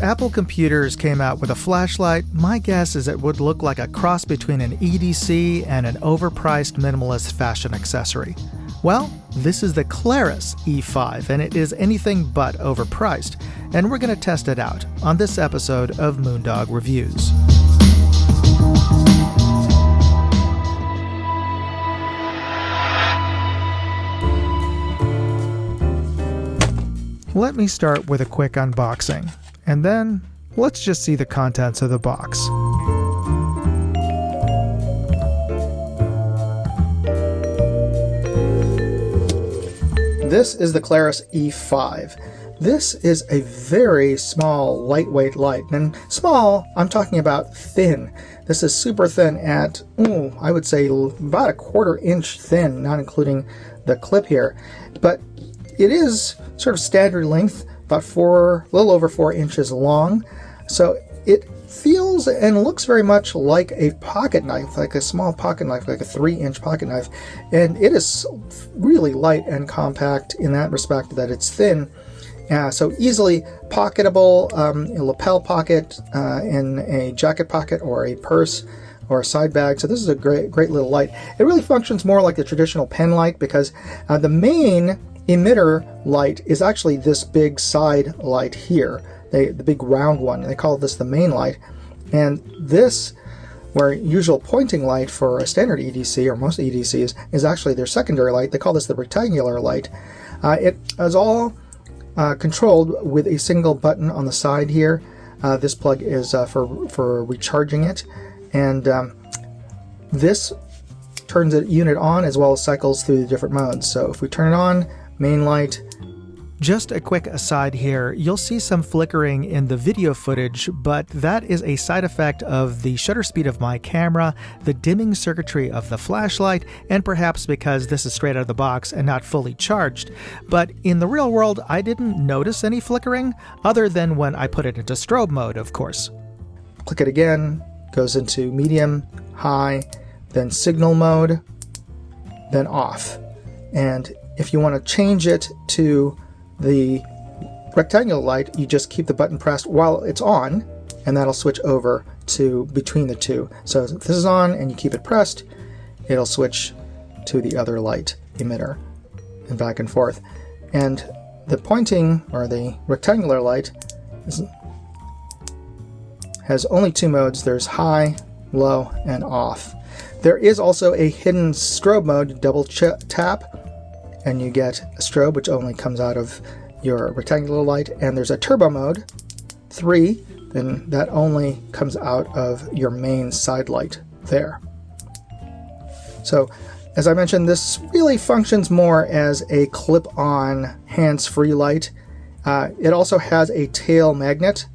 Apple computers came out with a flashlight, my guess is it would look like a cross between an EDC and an overpriced minimalist fashion accessory. Well, this is the Klarus E5, and it is anything but overpriced, and we're going to test it out on this episode of Moondog Reviews. Let me start with a quick unboxing, and then let's just see the contents of the box. This is the Klarus E5. This is a very small, lightweight light. And small, I'm talking about thin. This is super thin at, I would say about a 1/4 inch thin, not including the clip here. But it is sort of standard length, about a little over 4 inches long. So it feels and looks very much like a pocket knife, like a small pocket knife, like a 3-inch pocket knife. And it is really light and compact in that respect that it's thin. So easily pocketable, a lapel pocket, in a jacket pocket or a purse or a side bag. So this is a great little light. It really functions more like the traditional pen light because the main emitter light is actually this big side light here, the big round one. They call this the main light. And this, where usual pointing light for a standard EDC or most EDCs is actually their secondary light. They call this the rectangular light. It is all controlled with a single button on the side here. This plug is for recharging it, and this turns the unit on as well as cycles through the different modes. So if we turn it on, main light. Just a quick aside here, you'll see some flickering in the video footage, but that is a side effect of the shutter speed of my camera, the dimming circuitry of the flashlight, and perhaps because this is straight out of the box and not fully charged. But in the real world, I didn't notice any flickering, other than when I put it into strobe mode, of course. Click it again, goes into medium, high, then signal mode, then off. And if you want to change it to the rectangular light, you just keep the button pressed while it's on, and that'll switch over to between the two. So if this is on and you keep it pressed, it'll switch to the other light emitter and back and forth. And the pointing, or the rectangular light, has only 2 modes. There's high, low, and off. There is also a hidden strobe mode. Double tap and you get a strobe, which only comes out of your rectangular light. And there's a turbo mode, 3, then that only comes out of your main side light there. So, as I mentioned, this really functions more as a clip-on hands-free light. It also has a tail magnet,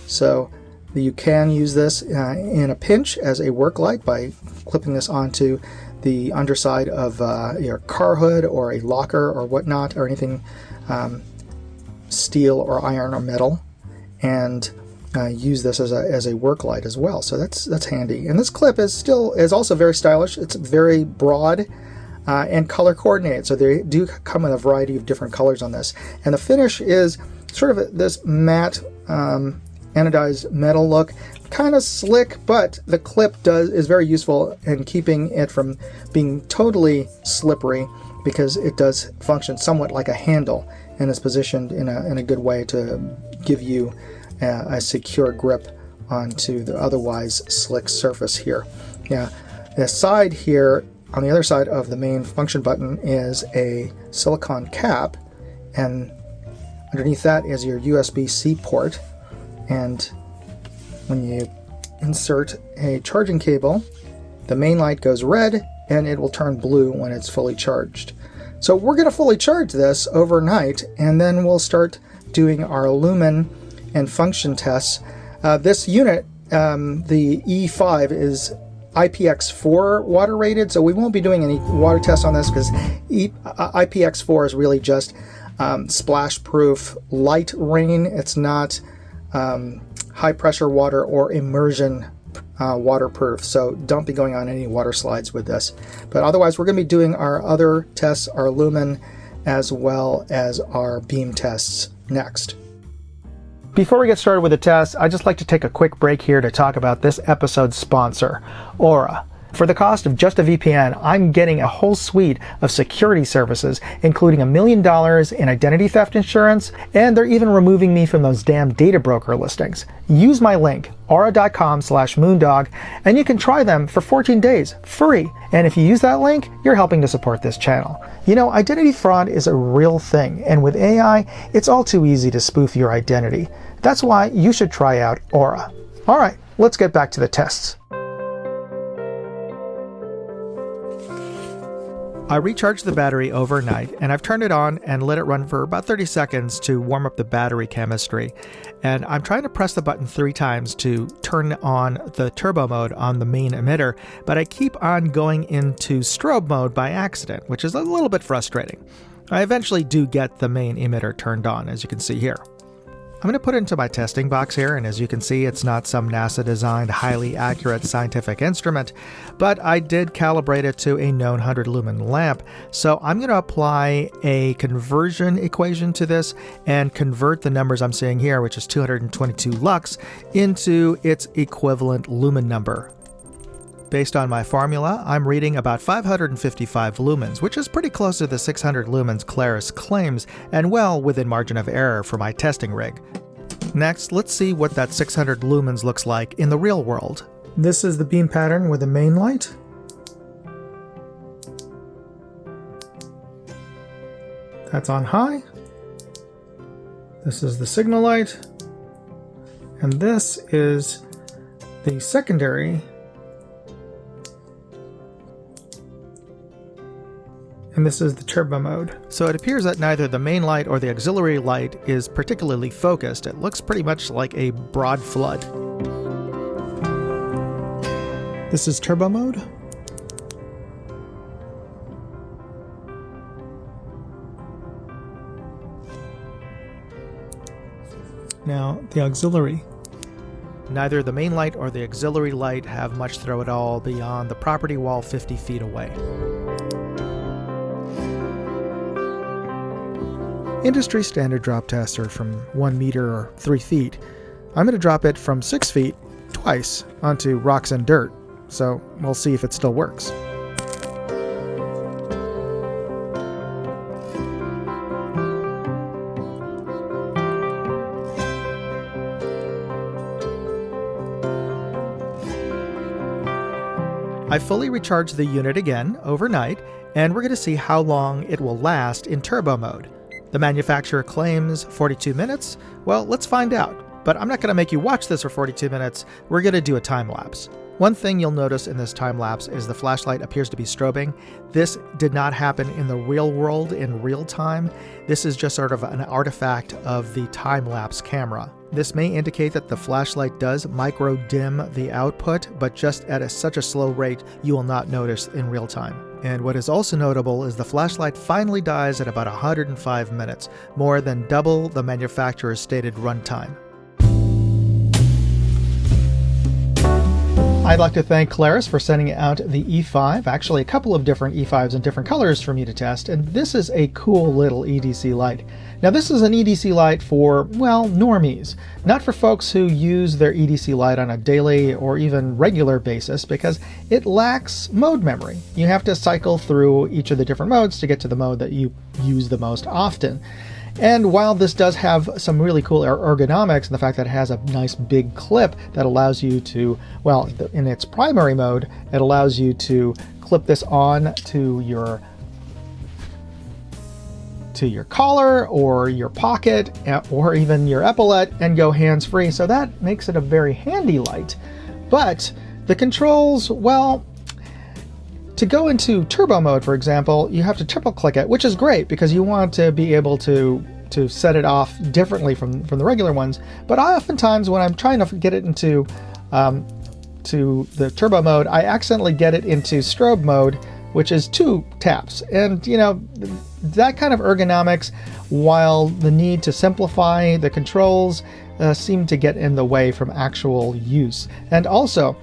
so you can use this in a pinch as a work light by clipping this onto the underside of your car hood or a locker or whatnot, or anything steel or iron or metal, and use this as a work light as well. So that's handy. And this clip is also very stylish. It's very broad and color coordinated. So they do come in a variety of different colors on this. And the finish is sort of this matte anodized metal look. Kind of slick, but the clip is very useful in keeping it from being totally slippery, because it does function somewhat like a handle and is positioned in a good way to give you a secure grip onto the otherwise slick surface here. Yeah, the side here, on the other side of the main function button, is a silicone cap, and underneath that is your USB-C port. And when you insert a charging cable, the main light goes red and it will turn blue when it's fully charged. So we're going to fully charge this overnight, and then we'll start doing our Lumen and function tests. This unit, the E5, is IPX4 water rated, so we won't be doing any water tests on this because IPX4 is really just splash proof light rain. It's not high pressure water or immersion waterproof, so don't be going on any water slides with this. But otherwise, we're going to be doing our other tests, our Lumen, as well as our beam tests next. Before we get started with the test, I'd just like to take a quick break here to talk about this episode's sponsor, Aura. For the cost of just a VPN, I'm getting a whole suite of security services, including $1 million in identity theft insurance, and they're even removing me from those damn data broker listings. Use my link, aura.com/moondog, and you can try them for 14 days, free. And if you use that link, you're helping to support this channel. You know, identity fraud is a real thing, and with AI, it's all too easy to spoof your identity. That's why you should try out Aura. All right, let's get back to the tests. I recharged the battery overnight, and I've turned it on and let it run for about 30 seconds to warm up the battery chemistry. And I'm trying to press the button 3 times to turn on the turbo mode on the main emitter, but I keep on going into strobe mode by accident, which is a little bit frustrating. I eventually do get the main emitter turned on, as you can see here. I'm going to put it into my testing box here, and as you can see, it's not some NASA-designed, highly accurate scientific instrument, but I did calibrate it to a known 100 lumen lamp, so I'm going to apply a conversion equation to this and convert the numbers I'm seeing here, which is 222 lux, into its equivalent lumen number. Based on my formula, I'm reading about 555 lumens, which is pretty close to the 600 lumens Klarus claims, and well within margin of error for my testing rig. Next, let's see what that 600 lumens looks like in the real world. This is the beam pattern with the main light. That's on high. This is the signal light. And this is the secondary. And this is the turbo mode. So it appears that neither the main light or the auxiliary light is particularly focused. It looks pretty much like a broad flood. This is turbo mode. Now the auxiliary. Neither the main light or the auxiliary light have much throw at all beyond the property wall 50 feet away. Industry standard drop tests are from 1 meter or 3 feet. I'm going to drop it from 6 feet twice onto rocks and dirt, so we'll see if it still works. I fully recharged the unit again overnight, and we're going to see how long it will last in turbo mode. The manufacturer claims 42 minutes. Well, let's find out. But I'm not going to make you watch this for 42 minutes. We're going to do a time lapse. One thing you'll notice in this time lapse is the flashlight appears to be strobing. This did not happen in the real world in real time. This is just sort of an artifact of the time lapse camera. This may indicate that the flashlight does micro dim the output, but just at such a slow rate you will not notice in real time. And what is also notable is the flashlight finally dies at about 105 minutes, more than double the manufacturer's stated runtime. I'd like to thank Klarus for sending out the E5, actually a couple of different E5s in different colors for me to test, and this is a cool little EDC light. Now this is an EDC light for, well, normies, not for folks who use their EDC light on a daily or even regular basis because it lacks mode memory. You have to cycle through each of the different modes to get to the mode that you use the most often. And while this does have some really cool ergonomics and the fact that it has a nice big clip that allows you to, well, in its primary mode, it allows you to clip this on to your collar or your pocket or even your epaulette and go hands-free. So that makes it a very handy light. But the controls, well, to go into turbo mode, for example, you have to triple click it, which is great because you want to be able to set it off differently from the regular ones. But I oftentimes, when I'm trying to get it into to the turbo mode, I accidentally get it into strobe mode, which is 2 taps. And you know, that kind of ergonomics, while the need to simplify the controls seem to get in the way from actual use. And also,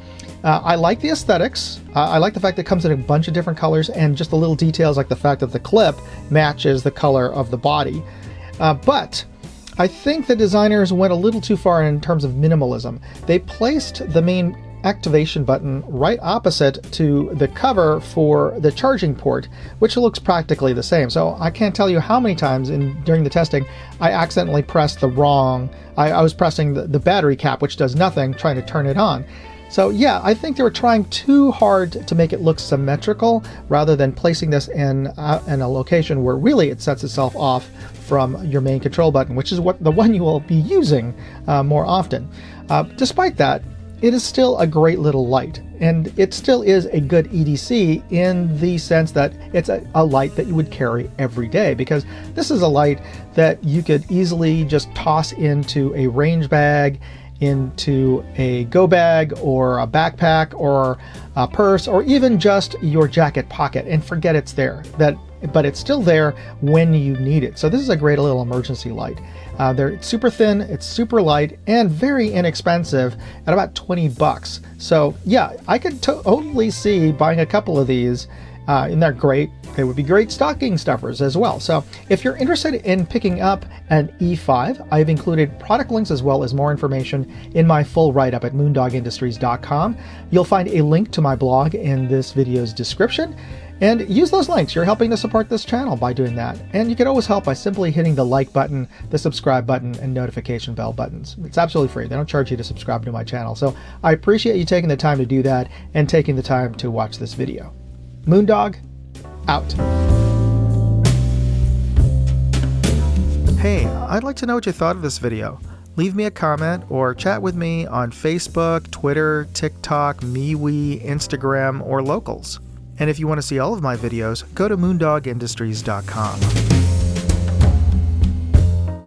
I like the aesthetics. I like the fact that it comes in a bunch of different colors and just the little details like the fact that the clip matches the color of the body. But I think the designers went a little too far in terms of minimalism. They placed the main activation button right opposite to the cover for the charging port, which looks practically the same. So I can't tell you how many times during the testing I accidentally pressed the wrong, I was pressing the battery cap, which does nothing, trying to turn it on. So yeah, I think they were trying too hard to make it look symmetrical rather than placing this in a location where really it sets itself off from your main control button, which is the one you will be using more often. Despite that, it is still a great little light, and it still is a good EDC in the sense that it's a light that you would carry every day, because this is a light that you could easily just toss into a range bag, into a go bag or a backpack or a purse, or even just your jacket pocket and forget it's there. But it's still there when you need it. So this is a great little emergency light. They're super thin, it's super light, and very inexpensive at about 20 bucks. So yeah, I could totally see buying a couple of these, and they're great. They would be great stocking stuffers as well. So if you're interested in picking up an E5, I've included product links as well as more information in my full write-up at moondogindustries.com. You'll find a link to my blog in this video's description. And use those links. You're helping to support this channel by doing that. And you can always help by simply hitting the like button, the subscribe button, and notification bell buttons. It's absolutely free. They don't charge you to subscribe to my channel. So I appreciate you taking the time to do that and taking the time to watch this video. Moondog, out. Hey, I'd like to know what you thought of this video. Leave me a comment or chat with me on Facebook, Twitter, TikTok, MeWe, Instagram, or Locals. And if you want to see all of my videos, go to moondogindustries.com.